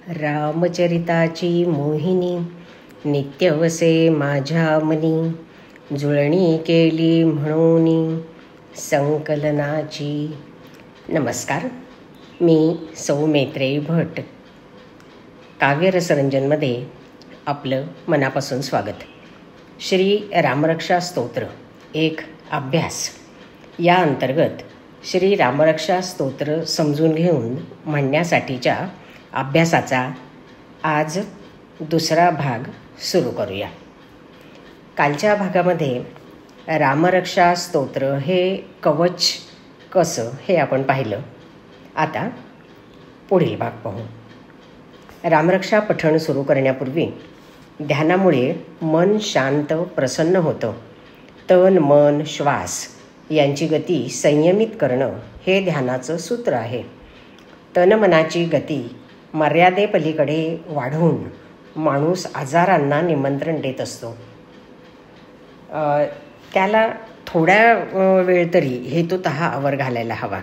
रामचरिताची मोहिनी नित्यवसे माझ्या मनी, जुळणी केली म्हणून संकलनाची. नमस्कार, मी सौ मैत्रेयी भट. काव्यरसरंजनमध्ये आपलं मनापासून स्वागत. श्री रामरक्षा स्तोत्र एक अभ्यास या अंतर्गत श्री रामरक्षा स्तोत्र समजून घेऊन म्हणण्यासाठीच्या अभ्यासाचा आज दुसरा भाग सुरू करूया. कालच्या भागामध्ये रामरक्षा स्तोत्र हे कवच कसं हे आपण पाहिलं. आता पुढील भाग पाहू. रामरक्षा पठण सुरू करण्यापूर्वी ध्यानामुळे मन शांत प्रसन्न होतं. तन मन श्वास यांची गती संयमित करणं हे ध्यानाचं सूत्र आहे. तनमनाची गती मर्यादेपलीकडे वाढवून माणूस आजारांना निमंत्रण देत असतो. त्याला थोड्या वेळ तरी हेतुतः आवर घालायला हवा.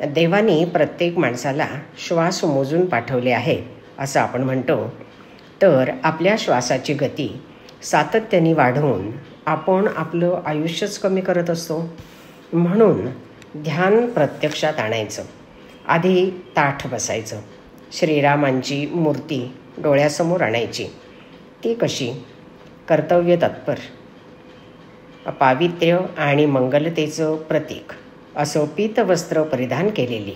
देवाने प्रत्येक माणसाला श्वास मोजून पाठवले आहे असं आपण म्हणतो. तर आपल्या श्वासाची गती सातत्याने वाढवून आपण आपलं आयुष्यच कमी करत असतो. म्हणून ध्यान प्रत्यक्षात आणायचं. आधी ताठ बसायचं. श्रीरामांची मूर्ती डोळ्यासमोर आणायची. ती कशी? कर्तव्य तत्पर, पावित्र्य आणि मंगलतेचं प्रतीक असं पीतवस्त्र परिधान केलेली,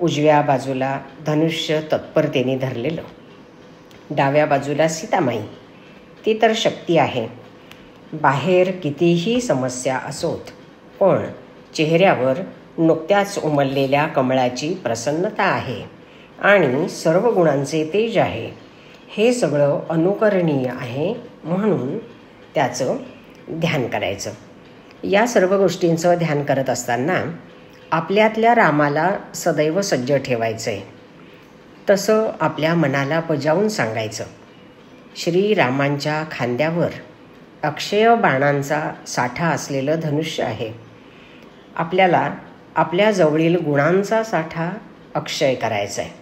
उजव्या बाजूला धनुष्य तत्परतेने धरलेलं, डाव्या बाजूला सीतामाई, ती तर शक्ती आहे. बाहेर कितीही समस्या असोत, पण चेहऱ्यावर नुकत्याच उमललेल्या कमळाची प्रसन्नता आहे आणि सर्व गुणांचे तेज आहे. हे सगळं अनुकरणीय आहे, म्हणून त्याचं ध्यान करायचं. या सर्व गोष्टींचं ध्यान करत असताना आपल्यातल्या रामाला सदैव सज्ज ठेवायचं आहे. तसं आपल्या मनाला बजावून सांगायचं. श्रीरामांच्या खांद्यावर अक्षय बाणांचा साठा असलेलं धनुष्य आहे. आपल्याला आपल्या जवळील गुणांचा साठा अक्षय करायचा आहे.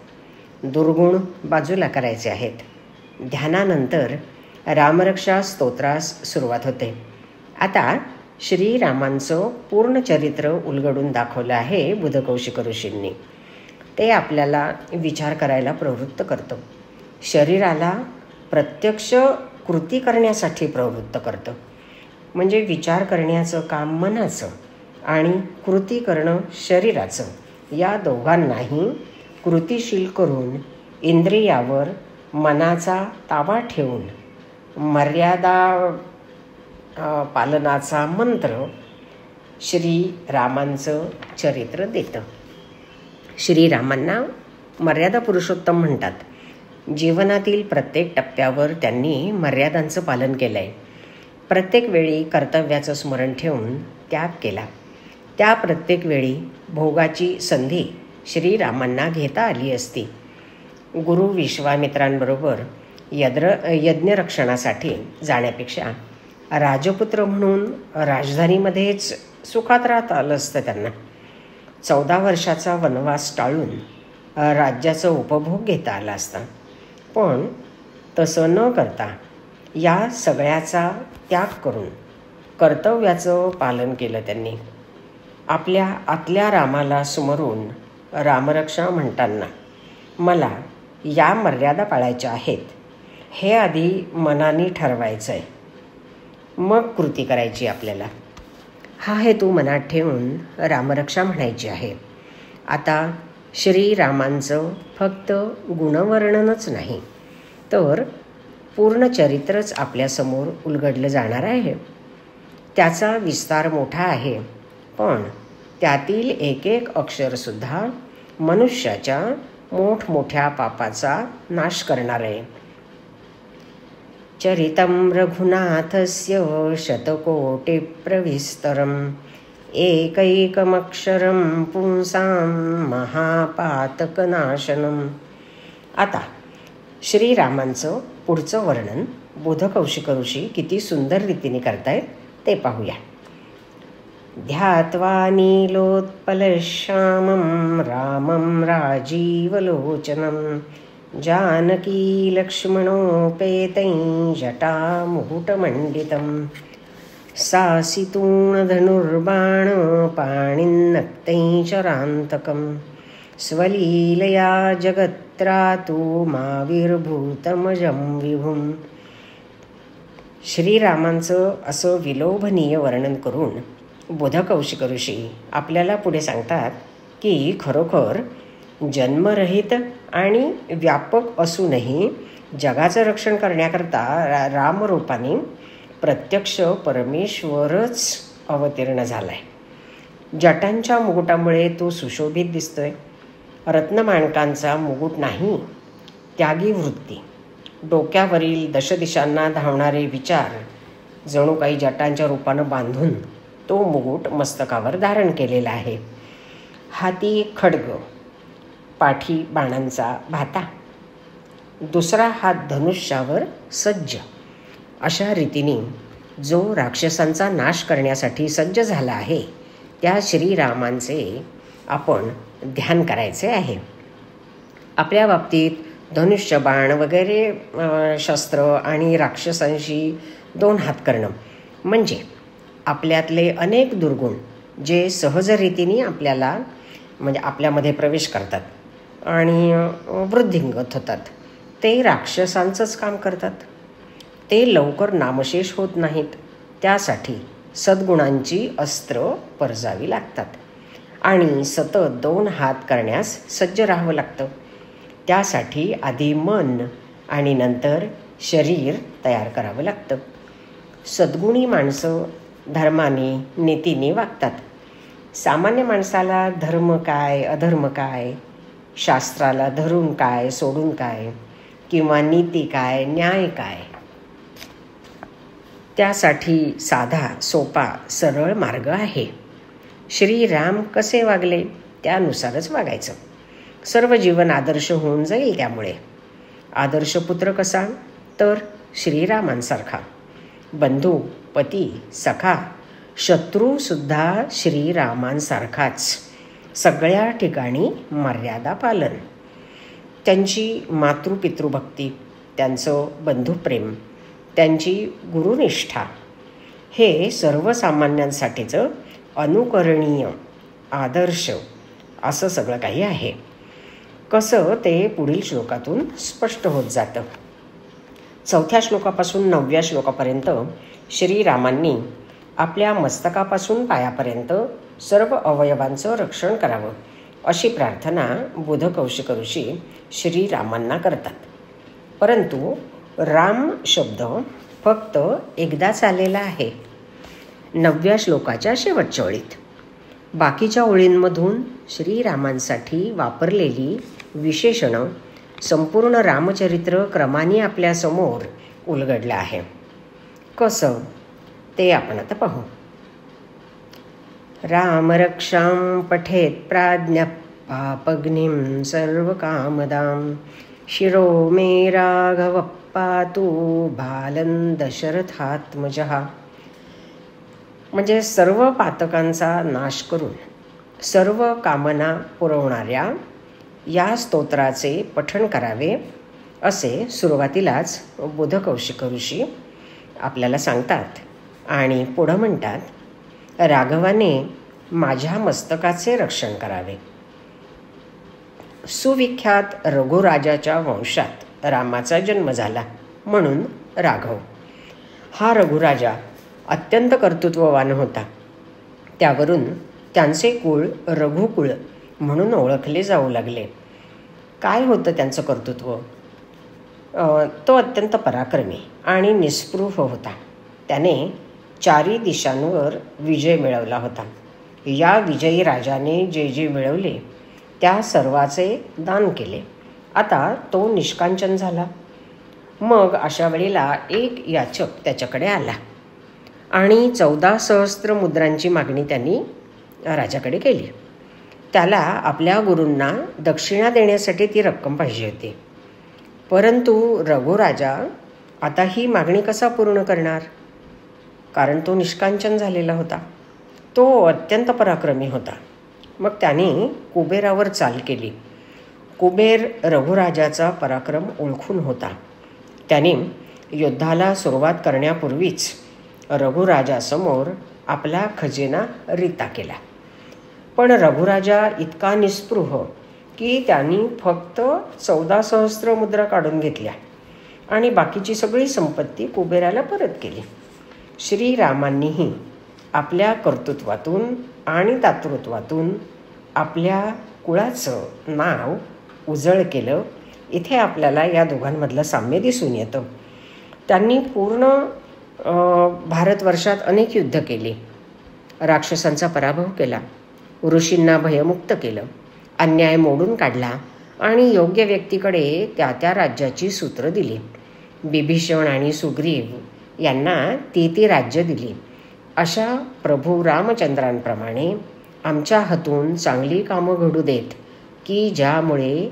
दुर्गुण बाजूला करायचे आहेत. ध्यानानंतर रामरक्षा स्तोत्रास सुरुवात होते. आता श्रीरामांचं पूर्ण चरित्र उलगडून दाखवलं आहे बुधकौशिक ऋषींनी. ते आपल्याला विचार करायला प्रवृत्त करतं. शरीराला प्रत्यक्ष कृती करण्यासाठी प्रवृत्त करतं. म्हणजे विचार करण्याचं काम मनाचं आणि कृती करणं शरीराचं, या दोघांनाही कृतिशील करून इंद्रियावर मनाचा ताबा ठेवून मर्यादा पालनाचा मंत्र श्रीरामांचं चरित्र देतं. श्रीरामांना मर्यादा पुरुषोत्तम म्हणतात. जीवनातील प्रत्येक टप्प्यावर त्यांनी मर्यादांचं पालन केलं आहे. प्रत्येक वेळी कर्तव्याचं स्मरण ठेवून त्याग केला. त्या प्रत्येक वेळी भोगाची संधी श्रीरामांना घेता आली असती. गुरु विश्वामित्रांबरोबर यज्ञरक्षणासाठी जाण्यापेक्षा राजपुत्र म्हणून राजधानीमध्येच सुखात राहता आलं असतं त्यांना. 14 वर्षाचा वनवास टाळून राज्याचा उपभोग घेता आला असता. पण तसं न करता या सगळ्याचा त्याग करून कर्तव्याचं पालन केलं त्यांनी. आपल्या आतल्या रामाला स्मरून रामरक्षा म्हणताना मला या मर्यादा पाळायच्या आहेत हे आधी मनाने ठरवायचं आहे. मग कृती करायची आपल्याला. हा हेतू मनात ठेवून रामरक्षा म्हणायची आहे. आता श्रीरामांचं फक्त गुणवर्णनच नाही, तर पूर्ण चरित्रच आपल्यासमोर उलगडलं जाणार आहे. त्याचा विस्तार मोठा आहे, पण त्यातील एक एक अक्षरसुद्धा मनुष्याच्या मोठमोठ्या पापाचा नाश करणार आहे. चरितं रघुनाथस्य शतकोटिप्रविस्तरं एकैकमक्षरं पुंसां महापातकनाशनम्. आता श्रीरामांचं पुढचं वर्णन बुधकौशिक ऋषी किती सुंदर रीतीने करतायत ते पाहूया. ध्यात्वा नीलोत्पलश्यामं रामं राजीवलोचनं जानकी लक्ष्मणोपेतैः जटामुकुटमण्डितं सासितूणधनुर्बाणपाणिन्नक्तैः चरान्तकं स्वलीलया जगत्रातु माविर्भूतमजं विभुं. श्रीरामांचं असं विलोभनीय वर्णन करून बोधकौशिक ऋषी आपल्याला पुढे सांगतात की खरोखर जन्मरहित आणि व्यापक असूनही जगाचं रक्षण करण्याकरता रामरूपाने प्रत्यक्ष परमेश्वरच अवतीर्ण झाला आहे. जटांच्या मुकुटामुळे तो सुशोभित दिसतोय. रत्नमाणकांचा मुकुट नाही, त्यागी वृत्ती, डोक्यावरील दशदिशांना धावणारे विचार जणू काही जटांच्या रूपानं बांधून तो मुकुट मस्तकावर धारण केलेला आहे. हाती खड्ग, पाठी बाणांचा भाता, दुसरा हात धनुष्यावर सज्ज, अशा रीतीने जो राक्षसांचा नाश करण्यासाठी सज्ज झाला आहे त्या श्रीरामांचे आपण ध्यान करायचे आहे. आपल्या बाबतीत धनुष्य बाण वगैरे शस्त्र आणि राक्षसांशी 2 हात करणं म्हणजे आपल्यातले अनेक दुर्गुण जे सहजरीतीने आपल्यामध्ये प्रवेश करतात आणि वृद्धिंगत होतात, ते राक्षसांचंच काम करतात. ते लवकर नामशेष होत नाहीत. त्यासाठी सद्गुणांची अस्त्र परजावी लागतात आणि सतत 2 हात करण्यास सज्ज राहावं लागतं. त्यासाठी आधी मन आणि नंतर शरीर तयार करावं लागतं. सद्गुणी माणसं धर्माने नीतीने वागतात. सामान्य माणसाला धर्म काय अधर्म काय, शास्त्राला धरून काय सोडून काय, किंवा नीती काय न्याय काय, त्यासाठी साधा सोपा सरळ मार्ग आहे. श्रीराम कसे वागले त्यानुसारच वागायचं. सर्व जीवन आदर्श होऊन जाईल. त्यामुळे आदर्श पुत्र कसा, तर श्रीरामांसारखा. बंधू, पती, सखा, शत्रूसुद्धा श्रीरामांसारखाच. सगळ्या ठिकाणी मर्यादा पालन. त्यांची मातृपितृभक्ती, त्यांचं बंधुप्रेम, त्यांची गुरुनिष्ठा हे सर्वसामान्यांसाठीचं अनुकरणीय आदर्श असं सगळं काही आहे. कसं ते पुढील श्लोकातून स्पष्ट होत जातं. 4थ्या श्लोकापासून 9व्या श्लोकापर्यंत श्रीरामांनी आपल्या मस्तकापासून पायापर्यंत सर्व अवयवांचं रक्षण करावं अशी प्रार्थना बोधकौशिक ऋषी श्रीरामांना करतात. परंतु राम शब्द फक्त एकदाच आलेला आहे, 9व्या श्लोकाच्या शेवटच्या ओळीत. बाकीच्या ओळींमधून श्रीरामांसाठी वापरलेली विशेषणं संपूर्ण रामचरित्र क्रमाने आपल्यासमोर उलगडलं आहे. कसं ते आपण आता पाहू. रामरक्षां पठेत् प्राज्ञः पापग्निं सर्वकामदां शिरो मे राघवः पातु बालं दशरथात्मजः. म्हणजे सर्व पातकांचा नाश करून सर्व कामना पुरवणाऱ्या या स्तोत्राचे पठण करावे असे सुरुवातीलाच बोधकौशिक ऋषी आपल्याला सांगतात आणि पुढं म्हणतात, राघवाने माझ्या मस्तकाचे रक्षण करावे. सुविख्यात रघुराजाच्या वंशात रामाचा जन्म झाला म्हणून राघव. हा रघुराजा अत्यंत कर्तृत्ववान होता. त्यावरून त्यांचे कुळ रघुकुळ म्हणून ओळखले जाऊ लागले. काय होतं त्यांचं कर्तृत्व? तो अत्यंत पराक्रमी आणि निस्पृह होता. त्याने 4 दिशांवर विजय मिळवला होता. या विजयी राजाने जे जे मिळवले त्या सर्वाचे दान केले. आता तो निष्कांचन झाला. मग अशा वेळेला एक याचक त्याच्याकडे आला आणि 14 सहस्त्र मुद्रांची मागणी त्यांनी राजाकडे केली. त्याला आपल्या गुरूंना दक्षिणा देण्यासाठी ती रक्कम पाहिजे होती. परंतु रघुराजा आता ही मागणी कसा पूर्ण करणार? कारण तो निष्कांचन झालेला होता. तो अत्यंत पराक्रमी होता. मग त्याने कुबेरावर चाल केली. कुबेर रघुराजाचा पराक्रम ओळखून होता. त्याने युद्धाला सुरुवात करण्यापूर्वीच रघुराजासमोर आपला खजिना रिता केला. पण रघुराजा इतका निस्पृह की त्यांनी फक्त 14 सहस्त्र मुद्रा काढून घेतल्या आणि बाकीची सगळी संपत्ती कुबेराला परत केली. श्रीरामांनीही आपल्या कर्तृत्वातून आणि दातृत्वातून आपल्या कुळाचं नाव उजळ केलं. इथे आपल्याला या दोघांमधलं साम्य दिसून येतं. त्यांनी पूर्ण भारतवर्षात अनेक युद्ध केली, राक्षसांचा पराभव केला, ऋषींना भयमुक्त केलं, अन्याय मोडून काढला आणि योग्य व्यक्तीकडे त्या राज्याची सूत्र दिली. बिभीषण आणि सुग्रीव यांना ती राज्य दिली. अशा प्रभू रामचंद्रांप्रमाणे आमच्या हातून चांगली कामं घडू देत की ज्यामुळे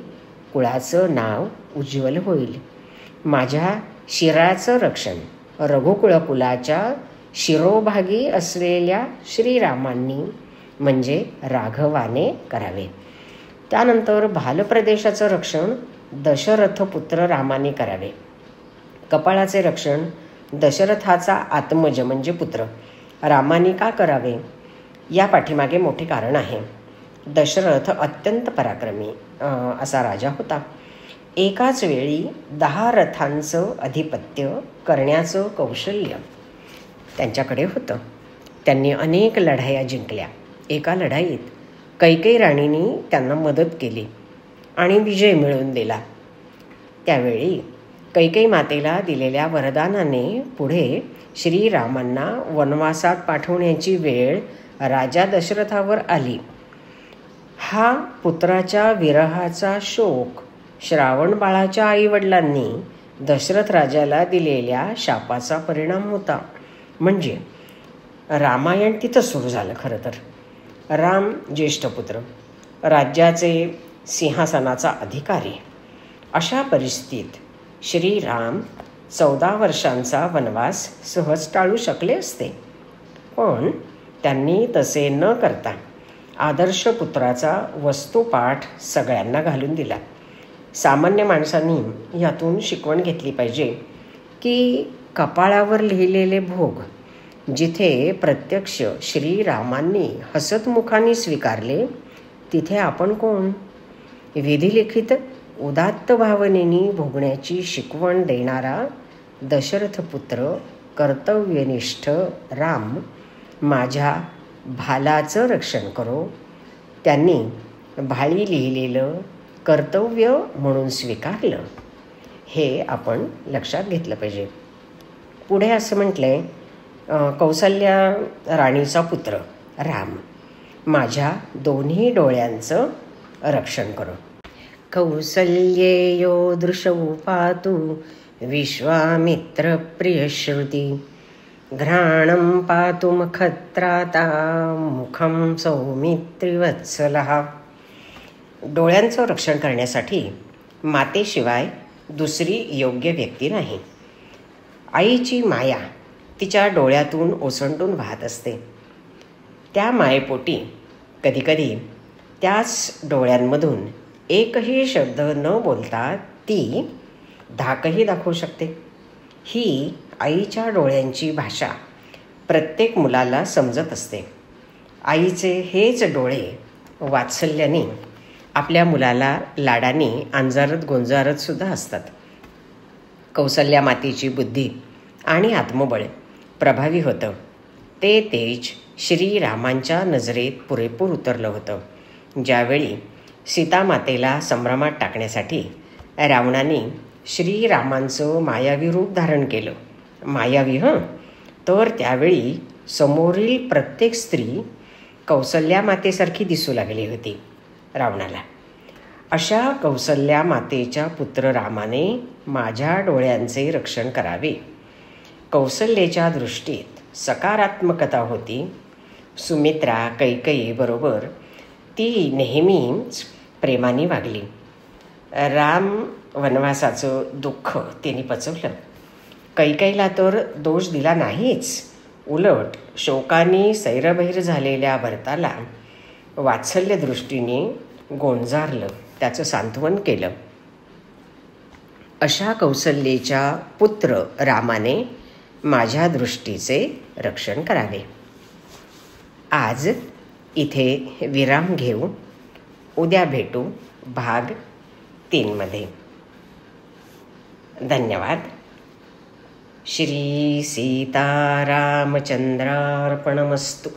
कुळाचं नाव उज्ज्वल होईल. माझ्या शिराचं रक्षण रघुकुळकुलाच्या शिरोभागी असलेल्या श्रीरामांनी म्हणजे राघवाने करावे. त्यानंतर भालप्रदेशाचं रक्षण दशरथपुत्र रामाने करावे. कपाळाचे रक्षण दशरथाचा आत्मज म्हणजे पुत्र रामाने का करावे या पाठीमागे मोठे कारण आहे. दशरथ अत्यंत पराक्रमी असा राजा होता. एकाच वेळी 10 रथांचं अधिपत्य करण्याचं कौशल्य त्यांच्याकडे होतं. त्यांनी अनेक लढाया जिंकल्या. एका लढाईत कैकेयी राणीने त्यांना मदत केली आणि विजय मिळवून दिला. त्यावेळी कैकेयी मातेला दिलेल्या वरदानाने पुढे श्रीरामांना वनवासात पाठवण्याची वेळ राजा दशरथावर आली. हा पुत्राच्या विरहाचा शोक श्रावण बाळाच्या आईवडिलांनी दशरथ राजाला दिलेल्या शापाचा परिणाम होता. म्हणजे रामायण तिथं सुरू झालं. खरं तर राम ज्येष्ठ पुत्र, राज्याचे सिंहासनाचा अधिकारी. अशा परिस्थितीत श्रीराम 14 वर्षांचा वनवास सहज टाळू शकले असते. पण त्यांनी तसे न करता आदर्श पुत्राचा वस्तुपाठ सगळ्यांना घालून दिला. सामान्य माणसांनी यातून शिकवण घेतली पाहिजे की कपाळावर लिहिलेले भोग जिथे प्रत्यक्ष श्रीरामांनी हसतमुखाने स्वीकारले तिथे आपण कोण? विधिलिखित उदात्त भावनेने भोगण्याची शिकवण देणारा दशरथपुत्र कर्तव्यनिष्ठ राम माझ्या भालाचं रक्षण करो. त्यांनी भाळी लिहिलेलं कर्तव्य म्हणून स्वीकारलं. हे आपण लक्षात घेतलं पाहिजे. पुढे असं म्हटलंय, कौसल्या राणीचा पुत्र राम माझ्या दोन्ही डोळ्यांचं रक्षण करो. कौसल्येयो दृशौ पातु विश्वामित्र प्रियश्रुती घ्राणं पातु मखत्राता मुखं सौमित्रिवत्सलः. डोळ्यांचं रक्षण करण्यासाठी मातेशिवाय दुसरी योग्य व्यक्ती नाही. आईची माया तिच्या डोळ्यातून ओसंडून वाहत असते. त्या मायेपोटी कधीकधी त्याच डोळ्यांमधून एकही शब्द न बोलता ती धाकही दाखवू शकते. ही आईच्या डोळ्यांची भाषा प्रत्येक मुलाला समजत असते. आईचे हेच डोळे वात्सल्याने आपल्या मुलाला लाडाने अंजारत गोंजारत सुद्धा असतात. कौसल्या मातेची बुद्धी आणि आत्मबळ प्रभावी होतं. ते तेज श्रीरामांच्या नजरेत पुरेपूर उतरलं होतं. ज्यावेळी सीतामातेला संभ्रमात टाकण्यासाठी रावणाने श्रीरामांचं मायावी रूप धारण केलं. मायावी तर त्यावेळी समोरील प्रत्येक स्त्री कौसल्या मातेसारखी दिसू लागली होती रावणाला. अशा कौसल्या मातेच्या पुत्र रामाने माझ्या डोळ्यांचे रक्षण करावे. कौसल्याच्या दृष्टीत सकारात्मकता होती. सुमित्रा कैकेयी बरोबर ती नेहमीच प्रेमाने वागली. राम वनवासाचं दुःख तिने पचवलं. कैकेयीला तर दोष दिला नाहीच, उलट शोकाने सैरभैर झालेल्या भरताला वात्सल्य दृष्टीने गोंजारलं. त्याचं सांत्वन केलं. अशा कौसल्येच्या पुत्र रामाने माझ्या दृष्टीचे रक्षण करावे. आज इथे विराम घेऊ. उद्या भेटू भाग 3 मध्ये. धन्यवाद. श्री सीतारामचंद्रार्पणमस्तु.